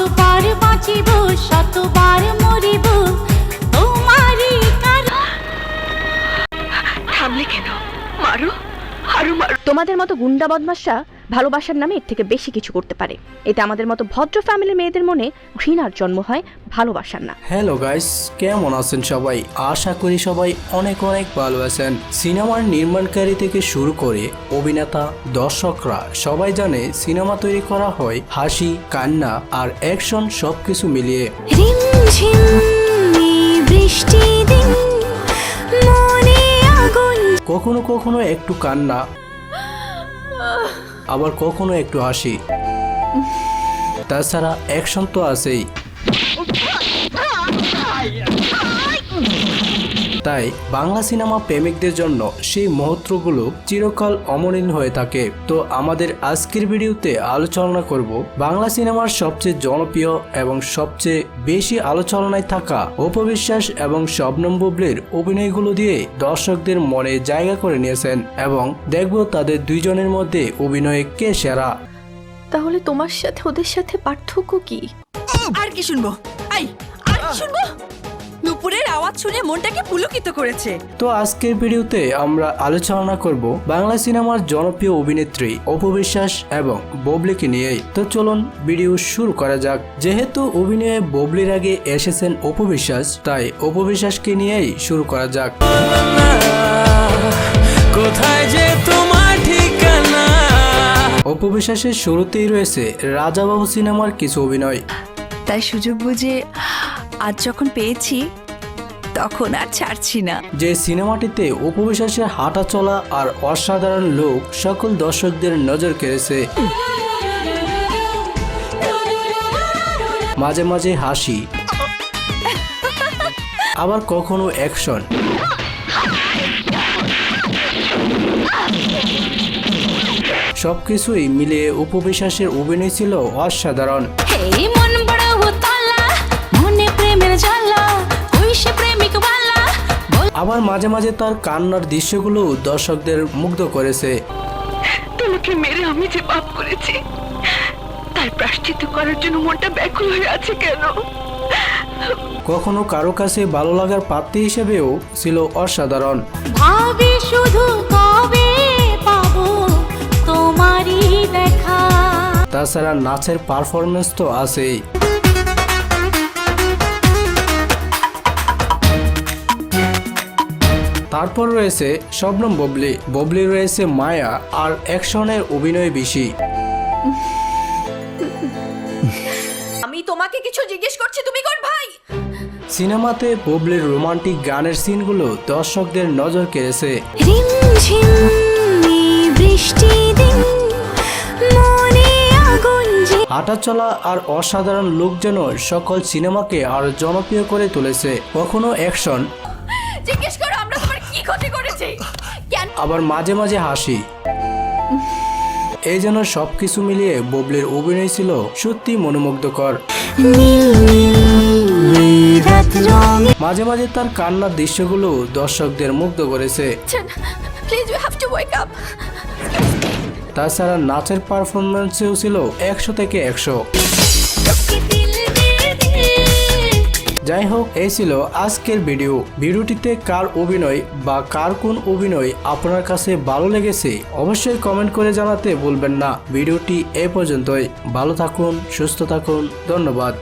কতবার বাঁচিব শতবার মরিব তোমারই কারণ। থামলে কেন? মারো, আরো মারো। তোমাদের মতো গুন্ডা বদমাশরা ভালোবাসার নামে এর থেকে বেশি কিছু করতে পারে। এতে আমাদের মতো ভদ্র ফ্যামিলির মেয়েদের মনে ঘৃণার জন্ম হয়, ভালোবাসার না। হ্যালো গাইস, কেমন আছেন সবাই? আশা করি সবাই অনেক অনেক ভালো আছেন। সিনেমার নির্মাণকারী থেকে শুরু করে অভিনেতা, দর্শকরা সবাই জানে সিনেমা তৈরি করা হয় হাসি, কান্না আর অ্যাকশন সবকিছু মিলিয়ে। কখনো কখনো একটু কান্না, আবার কখনো একটু হাসি, তাছাড়া অ্যাকশন তো আছেই। তাই বাংলা সিনেমা প্রেমিকদের জন্য সেই মুহূর্তগুলো চিরকাল অমলিন হয়ে থাকে। তো আমাদের আজকের ভিডিওতে আলোচনা করব বাংলা সিনেমার সবচেয়ে জনপ্রিয় এবং সবচেয়ে বেশি আলোচনায় থাকা অপু বিশ্বাস এবং শবনম বুবলির অভিনয়গুলো দিয়ে দর্শকদের মনে জায়গা করে নিয়েছেন, এবং দেখব তাদের দুইজনের মধ্যে অভিনয়ে কে সেরা। তাহলে তোমার সাথে ওদের সাথে পার্থক্য কি? আর কি শুনবো? আর কি শুনবো? নুপুরের আওয়াজ শুনে মনটাকে পুলকিত করেছে। তো আজকের ভিডিওতে আমরা আলোচনা করব বাংলা সিনেমার জনপ্রিয় অভিনেত্রী অপু বিশ্বাস এবং বুবলিকে নিয়েই। তো চলুন ভিডিও শুরু করা যাক। যেহেতু অভিনয়ে বুবলির আগে এসেছেন অপু বিশ্বাস, তাই অপু বিশ্বাসকে নিয়েই শুরু করা যাক। কোথায় যে তোমার ঠিকানা। অপু বিশ্বাসের শুরুতেই রয়েছে রাজাবাবু সিনেমার কিছু অভিনয়। তাই সুযোগ বুঝে আজ যখন পেয়েছি তখন আর ছাড়ছি না। যে সিনেমাটিতে অপু বিশ্বাসের হাঁটা চলা আর অসাধারণ লুক সকল দর্শকদের নজর কেড়েছে। মাঝে মাঝে হাসি, আবার কখনো অ্যাকশন, সবকিছুই মিলিয়ে অপু বিশ্বাসের অভিনয় ছিল অসাধারণ। আবার মাঝে মাঝে তার কান্নার দৃশ্যগুলো দর্শকদের মুগ্ধ করেছে। তোমাকে মেরে আমি যে পাপ করেছি তার প্রায়শ্চিত্ত করার জন্য মনটা ব্যাকুল হয়ে আছে কেন? কখনো কারো কাছে ভালো লাগার পাত্রী হিসেবেও ছিল অসাধারণ। ভাবি শুধু কবে পাবো তোমারই দেখা। তাছাড়া নাচের পারফরমেন্স তো আছেই। তারপর রয়েছে শবনম বুবলি। বুবলি রয়েছে মায়া আর অ্যাকশনের অভিনয় বেশি। আমি তোমাকে কিছু জিজ্ঞেস করছি, তুমি কোন ভাই? সিনেমাতে বুবলির রোমান্টিক গানের সিনগুলো দর্শকদের নজর কেড়েছে। হাঁটা চলা আর অসাধারণ লুক যেন সকল সিনেমাকে আরো জনপ্রিয় করে তুলেছে। কখনো অ্যাকশন, জিজ্ঞেস করো আমরা তোমার কি ক্ষতি করেছি? কেন? আবার মাঝে মাঝে হাসি। এই জন্য সবকিছু মিলিয়ে বুবলির অভিনয় ছিল সত্যি মনোমুগ্ধকর। মাঝে মাঝে তার কান্নার দৃশ্যগুলো দর্শকদের মুগ্ধ করেছে। Please you have to wake up. তাছাড়া নাচের পারফরমেন্সেও ছিল 100 থেকে 100। যাই হোক, এই ছিল আজকের ভিডিওটিতে কার অভিনয় বা কার কোন অভিনয় আপনার কাছে ভালো লেগেছে অবশ্যই কমেন্ট করে জানাতে ভুলবেন না। ভিডিওটি এ পর্যন্তই। ভালো থাকুন, সুস্থ থাকুন, ধন্যবাদ।